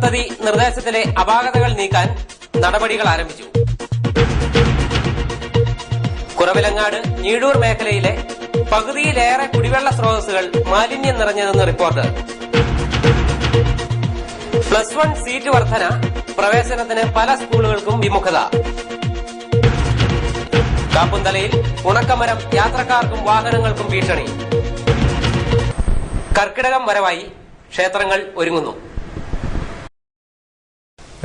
പദ്ധതി നിർദ്ദേശത്തിലെ അപാകതകൾ നീക്കാൻ നടപടികൾ ആരംഭിച്ചു. കുറവിലങ്ങാട് ഞീഴൂർ മേഖലയിലെ പകുതിയിലേറെ കുടിവെള്ള സ്രോതസ്സുകൾ മാലിന്യം നിറഞ്ഞതെന്ന് റിപ്പോർട്ട്. +1 സീറ്റ് വർധന, പ്രവേശനത്തിന് പല സ്കൂളുകൾക്കും വിമുഖത. കാപ്പുന്തലയിൽ ഉണക്കമരം യാത്രക്കാർക്കും വാഹനങ്ങൾക്കും ഭീഷണി. കർക്കിടകം വരവായി, ക്ഷേത്രങ്ങൾ ഒരുങ്ങുന്നു.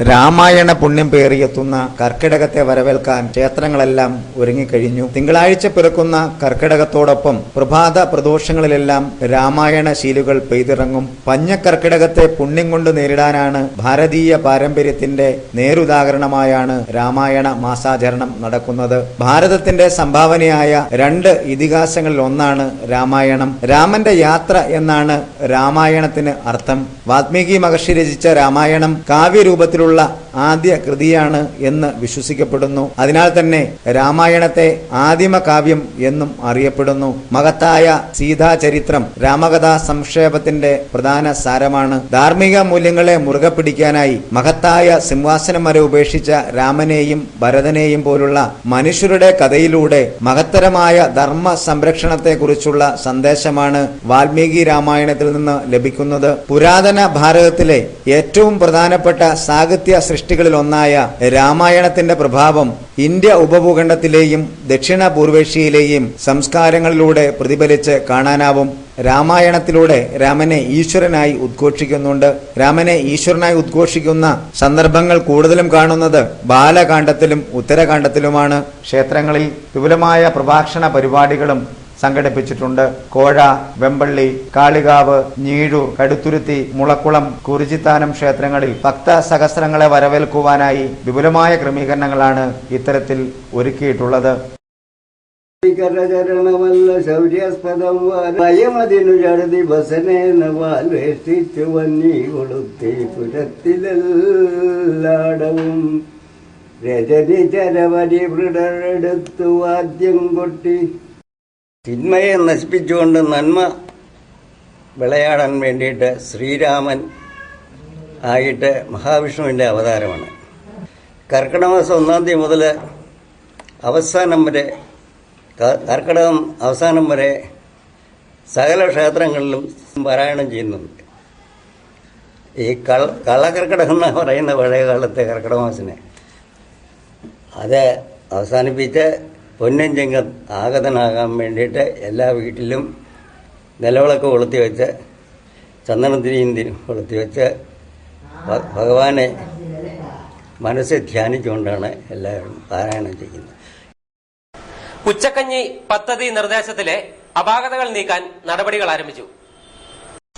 രാമായണ പുണ്യം പേറിയെത്തുന്ന കർക്കിടകത്തെ വരവേൽക്കാൻ ക്ഷേത്രങ്ങളെല്ലാം ഒരുങ്ങിക്കഴിഞ്ഞു. തിങ്കളാഴ്ച പിറക്കുന്ന കർക്കിടകത്തോടൊപ്പം പ്രഭാത പ്രദോഷങ്ങളിലെല്ലാം രാമായണ ശീലുകൾ പെയ്തിറങ്ങും. പഞ്ഞക്കർക്കിടകത്തെ പുണ്യം കൊണ്ട് നേരിടാനാണ് ഭാരതീയ പാരമ്പര്യത്തിന്റെ നേരുദാഹരണമായാണ് രാമായണ മാസാചരണം നടക്കുന്നത്. ഭാരതത്തിന്റെ സംഭാവനയായ 2 ഇതിഹാസങ്ങളിൽ ഒന്നാണ് രാമായണം. രാമന്റെ യാത്ര എന്നാണ് രാമായണത്തിന് അർത്ഥം. വാൽമീകി മഹർഷി രചിച്ച രാമായണം കാവ്യരൂപത്തിലുള്ള ആദ്യ കൃതിയാണ് എന്ന് വിശ്വസിക്കപ്പെടുന്നു. അതിനാൽ തന്നെ രാമായണത്തെ ആദിമ കാവ്യം എന്നും അറിയപ്പെടുന്നു. മഹത്തായ സീതാചരിത്രം രാമകഥാ സംക്ഷേപത്തിന്റെ പ്രധാന സാരമാണ്. ധാർമ്മിക മൂല്യങ്ങളെ മുറുകെ പിടിക്കാനായി മഹത്തായ സിംഹാസനം വരെ ഉപേക്ഷിച്ച രാമനെയും ഭരതനെയും പോലുള്ള മനുഷ്യരുടെ കഥയിലൂടെ മഹത്തരമായ ധർമ്മ സംരക്ഷണത്തെക്കുറിച്ചുള്ള സന്ദേശമാണ് വാൽമീകി രാമായണത്തിൽ നിന്ന് ലഭിക്കുന്നത്. പുരാതന ഭാരതത്തിലെ ഏറ്റവും പ്രധാനപ്പെട്ട സാഹിത്യ സൃഷ്ടികളിലൊന്നായ രാമായണത്തിന്റെ പ്രഭാവം ഇന്ത്യ ഉപഭൂഖണ്ഡത്തിലെയും ദക്ഷിണ പൂർവേഷ്യയിലെയും സംസ്കാരങ്ങളിലൂടെ പ്രതിഫലിച്ച് കാണാനാവും. രാമായണത്തിലൂടെ രാമനെ ഈശ്വരനായി ഉദ്ഘോഷിക്കുന്നുണ്ട്. രാമനെ ഈശ്വരനായി ഉദ്ഘോഷിക്കുന്ന സന്ദർഭങ്ങൾ കൂടുതലും കാണുന്നത് ബാലകാണ്ഡത്തിലും ഉത്തരകാണ്ഡത്തിലുമാണ്. ക്ഷേത്രങ്ങളിൽ വിപുലമായ പ്രഭാഷണ പരിപാടികളും സംഘടിപ്പിച്ചിട്ടുണ്ട്. കോഴ, വെമ്പള്ളി, കാളികാവ്, ഞീഴൂർ, കടുത്തുരുത്തി, മുളക്കുളം, കുറിച്ചിത്താനം ക്ഷേത്രങ്ങളിൽ ഭക്തസഹസ്രങ്ങളെ വരവേൽക്കുവാനായി വിപുലമായ ക്രമീകരണങ്ങളാണ് ഇത്തരത്തിൽ ഒരുക്കിയിട്ടുള്ളത്. കരചരണമല്ല ശൗര്യാസ്പദം ഭയമതിനു ചടുതി ബസനേന വാൽവേഷ്ടിച്ചു വന്നി കൊളുത്തി പുരത്തിലെല്ലാടവും രജനി ചരവരി വൃടരെടുത്തു വാദ്യം കൊട്ടി തിന്മയെ നശിപ്പിച്ചുകൊണ്ട് നന്മ വിളയാടാൻ വേണ്ടിയിട്ട് ശ്രീരാമൻ ആയിട്ട് മഹാവിഷ്ണുവിൻ്റെ അവതാരമാണ്. കർക്കിടക മാസം 1-ാം തീയതി മുതൽ അവസാനം വരെ, കർക്കിടകം അവസാനം വരെ സകല ക്ഷേത്രങ്ങളിലും പാരായണം ചെയ്യുന്നുണ്ട്. ഈ കള്ളക്കർക്കിടകം എന്ന് പറയുന്ന പഴയ കാലത്തെ കർക്കിടക മാസനെ അത് അവസാനിപ്പിച്ച് പൊന്നും ചെങ്കം ആഗതനാകാൻ വേണ്ടിയിട്ട് എല്ലാ വീട്ടിലും നിലവിളക്ക് കൊളുത്തി വെച്ച് ചന്ദനത്തിരിയും കൊളുത്തി വെച്ച് ഭഗവാനെ മനസ്സിൽ ധ്യാനിച്ചുകൊണ്ടാണ് എല്ലാവരും പാരായണം ചെയ്യുന്നത്. ഉച്ചക്കഞ്ഞി പദ്ധതി നിർദ്ദേശത്തിലെ അപാകതകൾ നീക്കാൻ നടപടികൾ ആരംഭിച്ചു.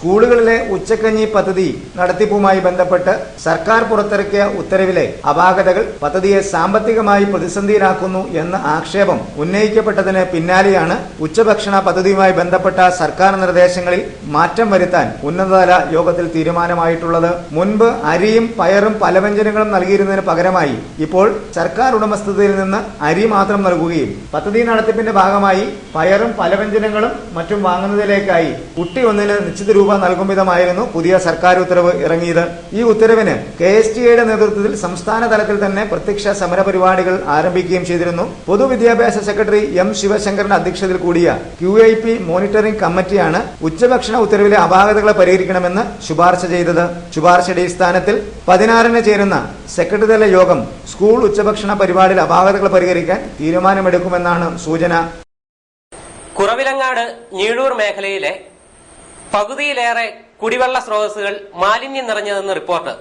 സ്കൂളുകളിലെ ഉച്ചക്കഞ്ഞി പദ്ധതി നടത്തിപ്പുമായി ബന്ധപ്പെട്ട് സർക്കാർ പുറത്തിറക്കിയ ഉത്തരവിലെ അപാകതകൾ പദ്ധതിയെ സാമ്പത്തികമായി പ്രതിസന്ധിയിലാക്കുന്നു എന്ന ആക്ഷേപം ഉന്നയിക്കപ്പെട്ടതിന് പിന്നാലെയാണ് ഉച്ചഭക്ഷണ പദ്ധതിയുമായി ബന്ധപ്പെട്ട സർക്കാർ നിർദ്ദേശങ്ങളിൽ മാറ്റം വരുത്താൻ ഉന്നതതല യോഗത്തിൽ തീരുമാനമായിട്ടുള്ളത്. മുൻപ് അരിയും പയറും പലവ്യഞ്ജനങ്ങളും നൽകിയിരുന്നതിന് പകരമായി ഇപ്പോൾ സർക്കാർ ഉടമസ്ഥതയിൽ നിന്ന് അരി മാത്രം നൽകുകയും പദ്ധതി നടത്തിപ്പിന്റെ ഭാഗമായി പയറും പലവ്യഞ്ജനങ്ങളും മറ്റും വാങ്ങുന്നതിലേക്കായി കുട്ടി ഒന്നിന് നിശ്ചിത രൂപ നൽകും വിധമായിരുന്നു പുതിയ സർക്കാർ ഉത്തരവ് ഇറങ്ങിയത്. ഈ ഉത്തരവിന് KSTAയുടെ നേതൃത്വത്തിൽ സംസ്ഥാന തലത്തിൽ തന്നെ പ്രത്യക്ഷ സമരപരിപാടികൾ ആരംഭിക്കുകയും ചെയ്തിരുന്നു. പൊതുവിദ്യാഭ്യാസ സെക്രട്ടറി M. ശിവശങ്കറിന്റെ അധ്യക്ഷതയിൽ കൂടിയ QIP മോണിറ്ററിംഗ് കമ്മിറ്റിയാണ് ഉച്ചഭക്ഷണ ഉത്തരവിലെ അപാകതകളെ പരിഹരിക്കണമെന്ന് ശുപാർശ ചെയ്തത്. ശുപാർശയുടെ അടിസ്ഥാനത്തിൽ 16-ന് ചേരുന്ന സെക്രട്ടറിതല യോഗം സ്കൂൾ ഉച്ചഭക്ഷണ പരിപാടിയിൽ അപാകതകൾ പരിഹരിക്കാൻ തീരുമാനമെടുക്കുമെന്നാണ് സൂചന. കുറവിലങ്ങാട് ഞീഴൂർ മേഖലയിലെ പകുതിയിലേറെ കുടിവെള്ള സ്രോതസ്സുകൾ മാലിന്യം നിറഞ്ഞതെന്ന് റിപ്പോർട്ട്.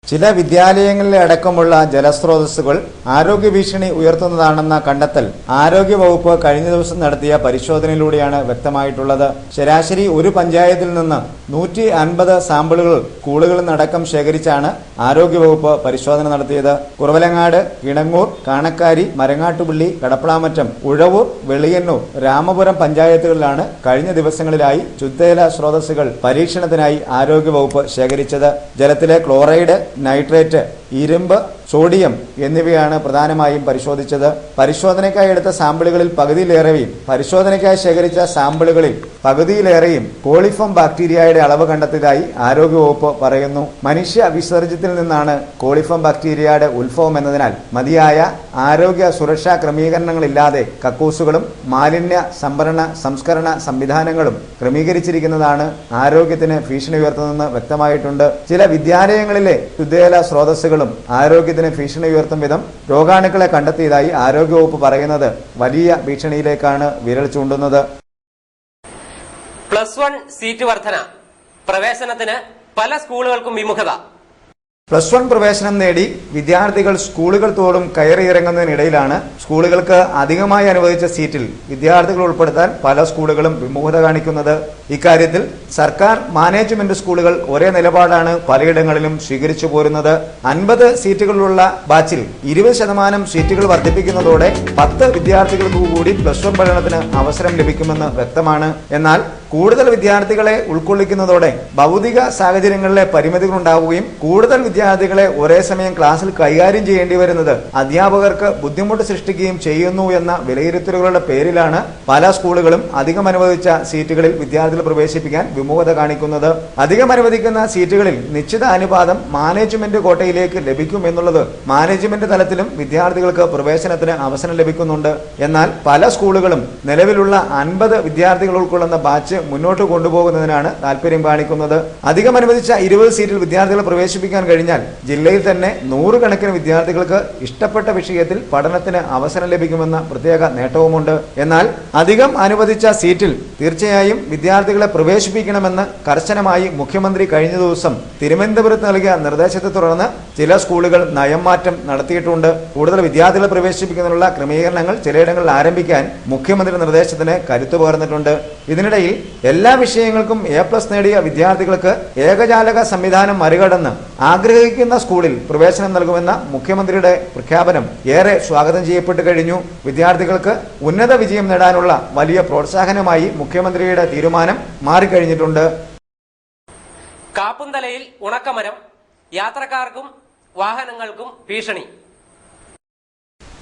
ചില വിദ്യാലയങ്ങളിലെ അടക്കമുള്ള ജലസ്രോതസ്സുകൾ ആരോഗ്യ ഭീഷണി ഉയർത്തുന്നതാണെന്ന കണ്ടെത്തൽ ആരോഗ്യവകുപ്പ് കഴിഞ്ഞ ദിവസം നടത്തിയ പരിശോധനയിലൂടെയാണ് വ്യക്തമായിട്ടുള്ളത്. ശരാശരി ഒരു പഞ്ചായത്തിൽ നിന്ന് 150 സാമ്പിളുകൾ സ്കൂളുകളിൽ നിന്നടക്കം ശേഖരിച്ചാണ് ആരോഗ്യവകുപ്പ് പരിശോധന നടത്തിയത്. കുറവലങ്ങാട്, ഇണങ്ങൂർ, കാണക്കാരി, മരങ്ങാട്ടുപള്ളി, കടപ്പളാമറ്റം, ഉഴവൂർ, വെളിയന്നൂർ, രാമപുരം പഞ്ചായത്തുകളിലാണ് കഴിഞ്ഞ ദിവസങ്ങളിലായി ശുദ്ധജല സ്രോതസ്സുകൾ പരീക്ഷണത്തിനായി ആരോഗ്യവകുപ്പ് ശേഖരിച്ചത്. ജലത്തിലെ ക്ലോറൈഡ്, നൈട്രേറ്റ് ഇരുമ്പ്, സോഡിയം എന്നിവയാണ് പ്രധാനമായും പരിശോധിച്ചത്. പരിശോധനയ്ക്കായി എടുത്ത സാമ്പിളുകളിൽ പകുതിയിലേറെയും പരിശോധനയ്ക്കായി ശേഖരിച്ച സാമ്പിളുകളിൽ പകുതിയിലേറെയും കോളിഫോം ബാക്ടീരിയയുടെ അളവ് കണ്ടെത്തിയതായി ആരോഗ്യവകുപ്പ് പറയുന്നു. മനുഷ്യ വിസർജ്യത്തിൽ നിന്നാണ് കോളിഫോം ബാക്ടീരിയയുടെ ഉത്ഭവം എന്നതിനാൽ മതിയായ ആരോഗ്യ സുരക്ഷാ ക്രമീകരണങ്ങളില്ലാതെ കക്കൂസുകളും മാലിന്യ സംഭരണ സംസ്കരണ സംവിധാനങ്ങളും ക്രമീകരിച്ചിരിക്കുന്നതാണ് ആരോഗ്യത്തിന് ഭീഷണി ഉയർത്തുന്നതെന്ന് വ്യക്തമായിട്ടുണ്ട്. ചില വിദ്യാലയങ്ങളിലെ ശുദ്ധജല സ്രോതസ്സുകളും ആരോഗ്യത്തിന് ഭീഷണി ഉയർത്തും വിധം രോഗാണുക്കളെ കണ്ടെത്തിയതായി ആരോഗ്യവകുപ്പ് പറയുന്നത് വലിയ ഭീഷണിയിലേക്കാണ് വിരൽ ചൂണ്ടുന്നത്. +1 സീറ്റ് വർധന, പ്രവേശനത്തിന് പല സ്കൂളുകൾക്കും വിമുഖത. +1 പ്രവേശനം നേടി വിദ്യാർത്ഥികൾ സ്കൂളുകൾ തോറും കയറിയിറങ്ങുന്നതിനിടയിലാണ് സ്കൂളുകൾക്ക് അധികമായി അനുവദിച്ച സീറ്റിൽ വിദ്യാർത്ഥികൾ ഉൾപ്പെടുത്താൻ പല സ്കൂളുകളും വിമുഖത കാണിക്കുന്നത്. ഇക്കാര്യത്തിൽ സർക്കാർ മാനേജ്മെന്റ് സ്കൂളുകൾ ഒരേ നിലപാടാണ് പലയിടങ്ങളിലും സ്വീകരിച്ചു പോരുന്നത്. 50 സീറ്റുകളുള്ള ബാച്ചിൽ 20% സീറ്റുകൾ വർദ്ധിപ്പിക്കുന്നതോടെ 10 വിദ്യാർത്ഥികൾക്ക് കൂടി +1 പഠനത്തിന് അവസരം ലഭിക്കുമെന്ന് വ്യക്തമാണ്. എന്നാൽ കൂടുതൽ വിദ്യാർത്ഥികളെ ഉൾക്കൊള്ളിക്കുന്നതോടെ ഭൗതിക സാഹചര്യങ്ങളിലെ പരിമിതികൾ ഉണ്ടാവുകയും കൂടുതൽ വിദ്യാർത്ഥികളെ ഒരേ സമയം ക്ലാസ്സിൽ കൈകാര്യം ചെയ്യേണ്ടി വരുന്നത് അധ്യാപകർക്ക് ബുദ്ധിമുട്ട് സൃഷ്ടിക്കുകയും ചെയ്യുന്നു എന്ന വിലയിരുത്തലുകളുടെ പേരിലാണ് പല സ്കൂളുകളും അധികം അനുവദിച്ച സീറ്റുകളിൽ വിദ്യാർത്ഥികൾ പ്രവേശിപ്പിക്കാൻ വിമുഖത കാണിക്കുന്നത്. അധികം അനുവദിക്കുന്ന സീറ്റുകളിൽ നിശ്ചിത അനുപാതം മാനേജ്മെന്റ് കോട്ടയിലേക്ക് ലഭിക്കും എന്നുള്ളത് മാനേജ്മെന്റ് തലത്തിലും വിദ്യാർത്ഥികൾക്ക് പ്രവേശനത്തിന് അവസരം ലഭിക്കുന്നുണ്ട്. എന്നാൽ പല സ്കൂളുകളും നിലവിലുള്ള 50 വിദ്യാർത്ഥികൾ ഉൾക്കൊള്ളുന്ന ബാച്ച് മുന്നോട്ട് കൊണ്ടുപോകുന്നതിനാണ് താല്പര്യം കാണിക്കുന്നത്. അധികം അനുവദിച്ച 20 സീറ്റിൽ വിദ്യാർത്ഥികളെ പ്രവേശിപ്പിക്കാൻ കഴിഞ്ഞാൽ ജില്ലയിൽ തന്നെ 100 കണക്കിന് വിദ്യാർത്ഥികൾക്ക് ഇഷ്ടപ്പെട്ട വിഷയത്തിൽ പഠനത്തിന് അവസരം ലഭിക്കുമെന്ന പ്രത്യേക നേട്ടവുമുണ്ട്. എന്നാൽ അധികം അനുവദിച്ച സീറ്റിൽ തീർച്ചയായും വിദ്യാർത്ഥികളെ പ്രവേശിപ്പിക്കണമെന്ന് കർശനമായി മുഖ്യമന്ത്രി കഴിഞ്ഞ ദിവസം തിരുവനന്തപുരത്ത് നൽകിയ നിർദ്ദേശത്തെ തുടർന്ന് ചില സ്കൂളുകൾ നയം മാറ്റം നടത്തിയിട്ടുണ്ട്. കൂടുതൽ വിദ്യാർത്ഥികളെ പ്രവേശിപ്പിക്കുന്നതിനുള്ള ക്രമീകരണങ്ങൾ ചിലയിടങ്ങളിൽ ആരംഭിക്കാൻ മുഖ്യമന്ത്രി നിർദ്ദേശത്തിന് കരുത്തു പകർന്നിട്ടുണ്ട്. ഇതിനിടയിൽ എല്ലാ വിഷയങ്ങൾക്കും A+ നേടിയ വിദ്യാർത്ഥികൾക്ക് ഏകജാലക സംവിധാനം മറികടന്ന് ആഗ്രഹിക്കുന്ന സ്കൂളിൽ പ്രവേശനം നൽകുമെന്ന മുഖ്യമന്ത്രിയുടെ പ്രഖ്യാപനം ഏറെ സ്വാഗതം ചെയ്യപ്പെട്ടു കഴിഞ്ഞു. വിദ്യാർത്ഥികൾക്ക് ഉന്നത വിജയം നേടാനുള്ള വലിയ പ്രോത്സാഹനമായി മുഖ്യമന്ത്രിയുടെ തീരുമാനം മാറിക്കഴിഞ്ഞിട്ടുണ്ട്. കാപ്പുന്തലയിൽ ഉണക്കമരം, യാത്രക്കാർക്കും വാഹനങ്ങൾക്കും ഭീഷണി.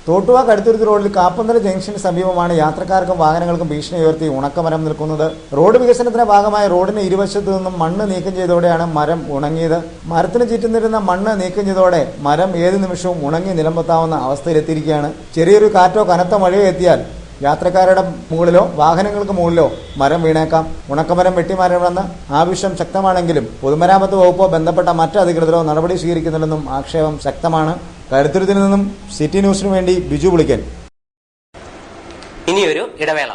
തോട്ടുവ കടുത്തുരുത്തി റോഡിൽ കാപ്പന്തല ജംഗ്ഷന് സമീപമാണ് യാത്രക്കാർക്കും വാഹനങ്ങൾക്കും ഭീഷണി ഉയർത്തി ഉണക്കമരം നിൽക്കുന്നത്. റോഡ് വികസനത്തിന്റെ ഭാഗമായി റോഡിന് ഇരുവശത്തു നിന്നും മണ്ണ് നീക്കം ചെയ്തതോടെയാണ് മരം ഉണങ്ങിയത്. മരത്തിന് ചുറ്റുന്നിരുന്ന മണ്ണ് നീക്കം ചെയ്തതോടെ മരം ഏതു നിമിഷവും ഉണങ്ങി നിലമ്പത്താവുന്ന അവസ്ഥയിലെത്തിയിരിക്കുകയാണ്. ചെറിയൊരു കാറ്റോ കനത്ത മഴയോ എത്തിയാൽ യാത്രക്കാരുടെ മുകളിലോ വാഹനങ്ങൾക്ക് മുകളിലോ മരം വീണേക്കാം. ഉണക്കമരം വെട്ടിമാറണമെന്ന് ആവശ്യം ശക്തമാണെങ്കിലും പൊതുമരാമത്ത് വകുപ്പോ ബന്ധപ്പെട്ട മറ്റ് അധികൃതരോ നടപടി സ്വീകരിക്കുന്നില്ലെന്നും ആക്ഷേപം ശക്തമാണ്. കടുത്തുരുത്തിൽ നിന്നും സിറ്റി ന്യൂസിനു വേണ്ടി ബിജു പുളിക്കൻ. ഇനിയൊരു ഇടവേള.